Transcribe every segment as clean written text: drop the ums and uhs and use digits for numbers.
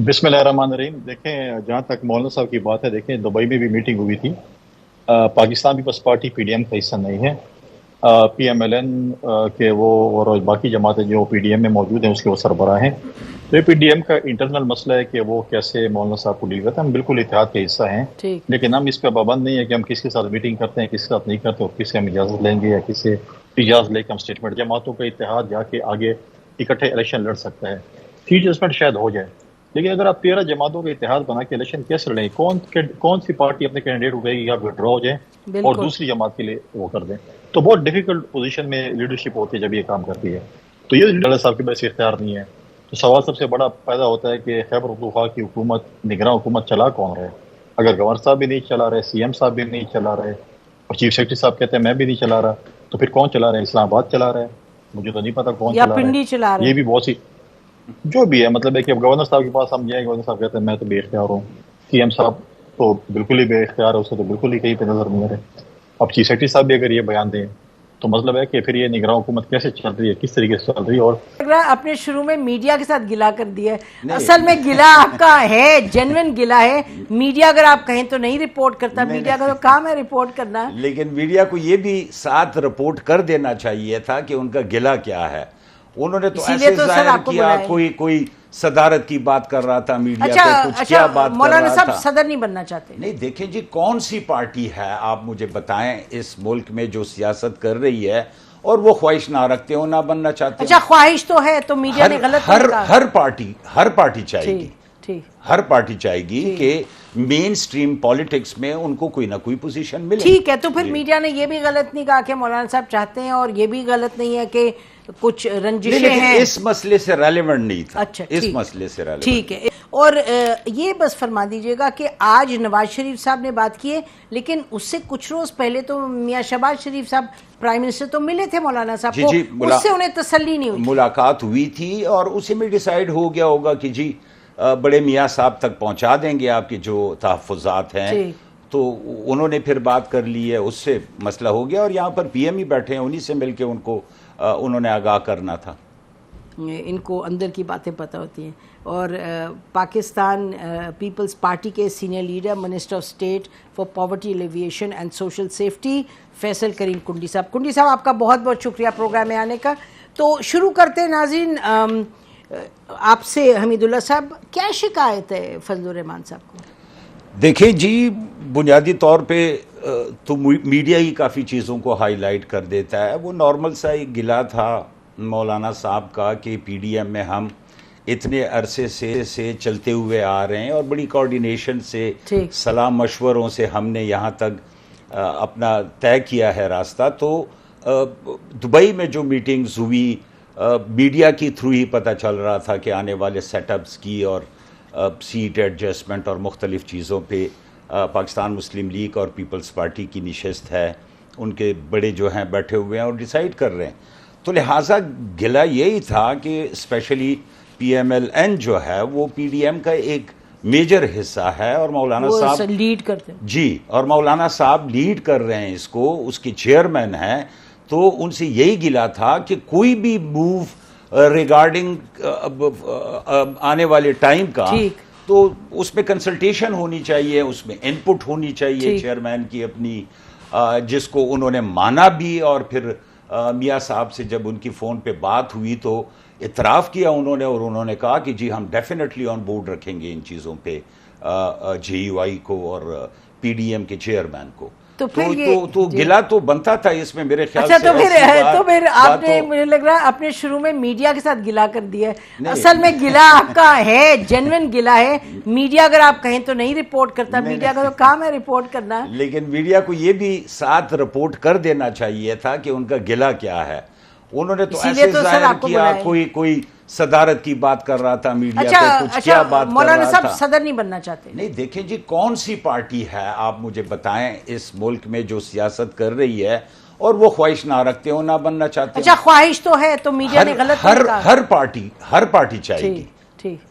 बिस्मिल्लाहिर्रहमानिर्रहीम। देखें, जहाँ तक मौलाना साहब की बात है, देखें दुबई में भी मीटिंग हुई थी। पाकिस्तान पीपल्स पार्टी पीडीएम का हिस्सा नहीं है। पीएमएलएन के वो और बाकी जमातें जो पीडीएम में मौजूद हैं उसके वो सरबराह हैं। तो ये पीडीएम का इंटरनल मसला है कि वो कैसे मौलाना साहब को डील करते हैं। हम बिल्कुल इत्तेहाद का हिस्सा हैं, ठीक। लेकिन हम इस पर पाबंद नहीं है कि हम किसके साथ मीटिंग करते हैं, किसके साथ नहीं करते, और किससे हम इजाज़त लेंगे या किससे इजाज़त लेकर हम स्टेटमेंट। जमातों का इत्तेहाद जाके आगे इकट्ठे इलेक्शन लड़ सकता है, सीट एडजस्टमेंट शायद हो जाए, लेकिन अगर आप 13 जमातों का इत्तेहाद बना के इलेक्शन कैसे लड़ेंगे? कौन सी पार्टी अपने कैंडिडेट उठाएगी या विड्रॉ हो जाए और दूसरी जमात के लिए वो कर दें? तो बहुत डिफिकल्ट पोजीशन में लीडरशिप होती है जब ये काम करती है। तो ये डॉक्टर साहब के पास इख्तियार नहीं है। तो सवाल सबसे बड़ा पैदा होता है कि खैबर पख्तूनख्वा की हुकूमत, निगरान हुकूमत चला कौन रहे? अगर गवर्नर साहब भी नहीं चला रहे, सीएम साहब भी नहीं चला रहे, और चीफ सेक्रेटरी साहब कहते हैं मैं भी नहीं चला रहा, तो फिर कौन चला रहा है? इस्लामाबाद चला रहा है, मुझे तो नहीं पता कौन या चला रहा पिंडी चला है। रहे ये भी बहुत सी जो भी है, मतलब है कि अब गवर्नर साहब के पास हम जाएंगे, गवर्नर साहब कहते हैं मैं तो बेइख्तियार हूँ, सीएम साहब तो बिल्कुल ही बेइख्तियार है, उसे तो बिल्कुल ही कहीं पे नजर नहीं आ रहे। अब चीफ सेक्रेटरी साहब भी अगर ये बयान दें तो मतलब है कि फिर ये निगरान हुकूमत कैसे चल रही है, किस तरीके से चल रही है। और आपने शुरू में मीडिया के साथ गिला कर दिया है। असल में गिला आपका है, जेन्युइन गिला है। मीडिया अगर आप कहें तो नहीं रिपोर्ट करता, मीडिया का तो काम है रिपोर्ट करना। लेकिन मीडिया को ये भी साथ रिपोर्ट कर देना चाहिए था कि उनका गिला क्या है। उन्होंने तो ऐसे जाहिर किया कोई सदारत की बात कर रहा था मीडिया पे, कुछ क्या बात कर रहा था। मौलाना साहब सदर नहीं बनना चाहते? नहीं, देखें जी, कौन सी पार्टी है आप मुझे बताएं इस मुल्क में जो सियासत कर रही है और वो ख्वाहिश ना रखते हो, ना बनना चाहते हो। अच्छा, ख्वाहिश तो है, तो मीडिया ने गलत हर पार्टी चाहेगी, हर पार्टी चाहेगी कि मेन स्ट्रीम पॉलिटिक्स में उनको कोई ना कोई पोजीशन मिले। ठीक है, तो फिर मीडिया ने ये भी गलत नहीं कहा कि मौलाना साहब चाहते हैं, और ये भी गलत नहीं है कि कुछ रंजिशें हैं। इस मसले से रेलेवेंट नहीं था। अच्छा, इस मसले से रेलेवेंट, ठीक है। और ये बस फरमा दीजिएगा कि आज नवाज शरीफ साहब ने बात की है, लेकिन उससे कुछ रोज पहले तो मियां शहबाज शरीफ साहब प्राइम मिनिस्टर तो मिले थे मौलाना साहब को, उससे उन्हें तसल्ली नहीं हुई। मुलाकात हुई थी और उसी में डिसाइड हो गया होगा कि जी बड़े मियाँ साहब तक पहुंचा देंगे आपकी जो तहफ़्फ़ुज़ात हैं। तो उन्होंने फिर बात कर ली है, उससे मसला हो गया। और यहाँ पर पीएम ही बैठे हैं, उन्हीं से मिलके उनको उन्होंने आगाह करना था। इनको अंदर की बातें पता होती हैं। और पाकिस्तान पीपल्स पार्टी के senior leader, minister of state for poverty alleviation and social safety, Faisal Karim Kundi साहब, आपका बहुत बहुत शुक्रिया प्रोग्राम में आने का। तो शुरू करते हैं नाज़रीन आपसे। हमीदुल्ला साहब, क्या शिकायत है फजलुर रहमान साहब को? देखिए जी, बुनियादी तौर पे तो मीडिया ही काफ़ी चीज़ों को हाईलाइट कर देता है। वो नॉर्मल सा एक गिला था मौलाना साहब का कि पीडीएम में हम इतने अरसे से चलते हुए आ रहे हैं और बड़ी कोऑर्डिनेशन से, सलाह मशवरों से हमने यहाँ तक अपना तय किया है रास्ता। तो दुबई में जो मीटिंग्स हुई, मीडिया की थ्रू ही पता चल रहा था कि आने वाले सेटअप्स की और सीट एडजस्टमेंट और मुख्तलिफ चीज़ों पे पाकिस्तान मुस्लिम लीग और पीपल्स पार्टी की निशस्त है, उनके बड़े जो हैं बैठे हुए हैं और डिसाइड कर रहे हैं। तो लिहाजा गिला यही था कि स्पेशली पीएमएलएन जो है वो पीडीएम का एक मेजर हिस्सा है और मौलाना साहब लीड करते हैं जी, और मौलाना साहब लीड कर रहे हैं इसको, उसके चेयरमैन हैं। तो उनसे यही गिला था कि कोई भी मूव रिगार्डिंग आने वाले टाइम का, तो उसमें कंसल्टेशन होनी चाहिए, उसमें इनपुट होनी चाहिए चेयरमैन की अपनी, जिसको उन्होंने माना भी। और फिर मियाँ साहब से जब उनकी फ़ोन पे बात हुई तो इतराफ़ किया उन्होंने, और उन्होंने कहा कि जी हम डेफिनेटली ऑन बोर्ड रखेंगे इन चीज़ों पे जेयूआई को और पीडीएम के चेयरमैन को। तो गिला तो बनता था इसमें मेरे ख्याल से। तो फिर आपने, मुझे लग रहा है आपने शुरू में मीडिया के साथ गिला कर दिया है। असल में गिला आपका है, जेन्युइन गिला है। मीडिया अगर आप कहें तो नहीं रिपोर्ट करता, मीडिया का तो काम है रिपोर्ट करना। लेकिन मीडिया को ये भी साथ रिपोर्ट कर देना चाहिए था कि उनका गिला क्या है। उन्होंने तो ऐसे जाहिर किया कोई सदारत की बात कर रहा था मीडिया पे, कुछ क्या बात कर रहा था। मौलाना साहब सदर नहीं बनना चाहते? नहीं, देखें जी, कौन सी पार्टी है आप मुझे बताएं इस मुल्क में जो सियासत कर रही है और वो ख्वाहिश ना रखते हो, ना बनना चाहते हो। अच्छा, ख्वाहिश तो है, तो मीडिया ने गलत नहीं कहा। हर पार्टी चाहेगी,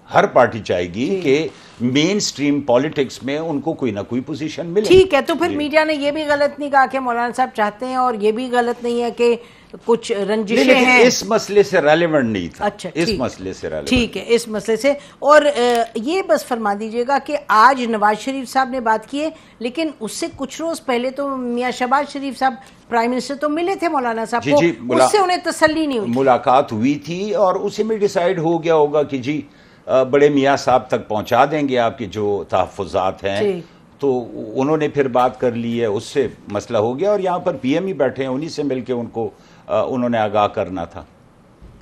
हर पार्टी चाहेगी कि मेन स्ट्रीम पॉलिटिक्स में उनको कोई ना कोई पोजीशन मिले। ठीक है, तो फिर मीडिया ने ये भी गलत नहीं कहा कि मौलाना साहब चाहते हैं, और ये भी गलत नहीं है कि کچھ رنجشیں لیکن ہیں؟ اس مسئلے سے ریلیونٹ نہیں تھا. اچھا اس مسئلے سے ریلیونٹ. ٹھیک ہے، اس مسئلے سے. اور یہ بس فرما دیجئے گا کہ آج نواز شریف صاحب نے بات کی ہے، لیکن اس سے کچھ روز پہلے تو میاں شہباز شریف صاحب پرائم منسٹر تو ملے تھے مولانا صاحب کو، اس سے انہیں تسلی نہیں ہوئی. ملاقات ہوئی تھی اور اسی میں ڈیسائیڈ ہو گیا ہوگا کہ جی بڑے میاں صاحب تک پہنچا دیں گے آپ کے جو تحفظات ہیں. تو انہوں نے پھر بات کر لی ہے، اس سے مسئلہ ہو گیا. اور یہاں پر پی ایم ہی بیٹھے ہیں، انہی سے مل کے ان کو انہوں نے آگاہ کرنا تھا.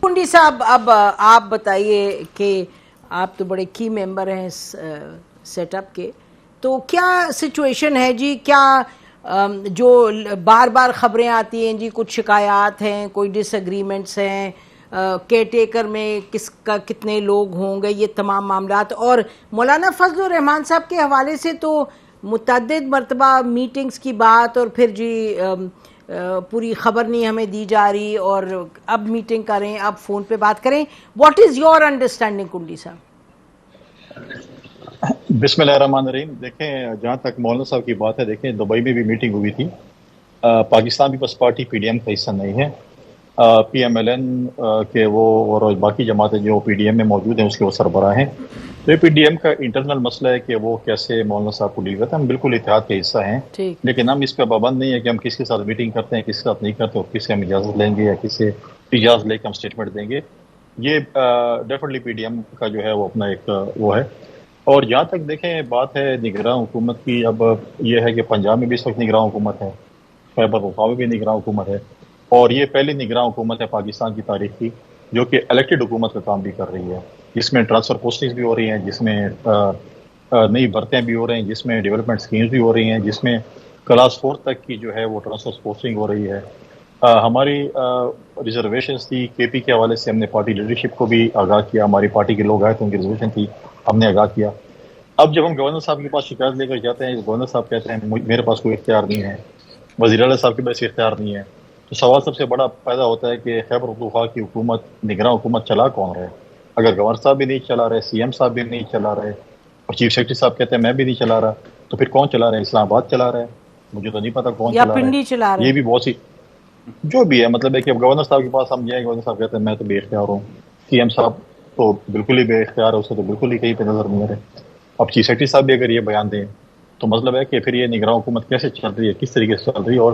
کنڈی صاحب، اب آپ بتائیے کہ آپ تو بڑے کی ممبر ہیں اس سیٹ اپ کے، تو کیا سچویشن ہے جی؟ کیا جو بار بار خبریں آتی ہیں جی، کچھ شکایات ہیں، کوئی ڈس ایگریمنٹس ہیں، کیئر ٹیکر میں کس کا کتنے لوگ ہوں گے، یہ تمام معاملات. اور مولانا فضل الرحمان صاحب کے حوالے سے تو متعدد مرتبہ میٹنگز کی بات، اور پھر جی پوری خبر نہیں ہمیں دی جا رہی، اور اب میٹنگ کریں، اب فون پہ بات کریں. واٹ از یور انڈرسٹینڈنگ کنڈی صاحب؟ بسم اللہ الرحمن الرحیم. دیکھیں، جہاں تک مولانا صاحب کی بات ہے، دیکھیں دبئی میں بھی میٹنگ ہوئی تھی. Pakistan Peoples Party P D M کا حصہ نہیں ہے. پی ایم ایل این کے وہ اور باقی جماعتیں جو پی ڈی ایم میں موجود ہیں اس کے وہ سربراہ ہیں. تو یہ پی ڈی ایم کا انٹرنل مسئلہ ہے کہ وہ کیسے مولانا صاحب کو ڈیل کرتے ہیں. ہم بالکل اتحاد کے حصہ ہیں، لیکن ہم اس پہ پابند نہیں ہے کہ ہم کس کے ساتھ میٹنگ کرتے ہیں، کس کے ساتھ نہیں کرتے، اور کس سے ہم اجازت لیں گے یا کس سے اجازت لے کے ہم اسٹیٹمنٹ دیں گے. یہ ڈیفینیٹلی پی ڈی ایم کا جو ہے وہ اپنا ایک وہ ہے. اور جہاں تک دیکھیں بات ہے نگراں حکومت کی، اب یہ ہے کہ پنجاب میں بھی اس وقت نگراں حکومت ہے، خیبر پختونخوا میں بھی نگراں حکومت ہے، اور یہ پہلی نگراں حکومت ہے پاکستان کی تاریخ کی جو کہ الیکٹڈ حکومت کا کام بھی کر رہی ہے، جس میں ٹرانسفر پوسٹنگز بھی ہو رہی ہیں، جس میں نئی بھرتیاں بھی ہو رہی ہیں، جس میں ڈیولپمنٹ اسکیمز بھی ہو رہی ہیں، جس میں کلاس 4 تک کی جو ہے وہ ٹرانسفر پوسٹنگ ہو رہی ہے. ہماری ریزرویشنز تھی کے پی کے حوالے سے، ہم نے پارٹی لیڈرشپ کو بھی آگاہ کیا. ہماری پارٹی کے لوگ آئے تو ان کی ریزرویشن تھی، ہم نے آگاہ کیا. اب جب ہم گورنر صاحب کے پاس شکایت لے کر جاتے ہیں، گورنر صاحب کہتے ہیں میرے پاس کوئی اختیار نہیں ہے، وزیر اعلیٰ صاحب کے پاس اختیار نہیں ہے. تو سوال سب سے بڑا پیدا ہوتا ہے کہ خیبر پختونخوا کی حکومت، نگراں حکومت چلا کون رہے؟ اگر گورنر صاحب بھی نہیں چلا رہے، سی ایم صاحب بھی نہیں چلا رہے، اور چیف سیکرٹری صاحب کہتے ہیں میں بھی نہیں چلا رہا، تو پھر کون چلا رہے ہیں؟ اسلام آباد چلا رہے ہیں، مجھے تو نہیں پتا کون یا چلا رہا پنڈی چلا ہے. رہے یہ بھی بہت سی جو بھی ہے، مطلب ہے کہ اب گورنر صاحب کے پاس ہم جائیں، گورنر صاحب کہتے ہیں میں تو بے اختیار ہوں، سی ایم صاحب تو بالکل ہی بے اختیار ہے، اسے تو بالکل ہی کہیں پہ نظر نہیں آ رہے. اب چیف سیکرٹری صاحب بھی اگر یہ بیان دیں تو مطلب ہے کہ پھر یہ نگراں حکومت کیسے چل رہی ہے، کس طریقے سے چل رہی ہے. اور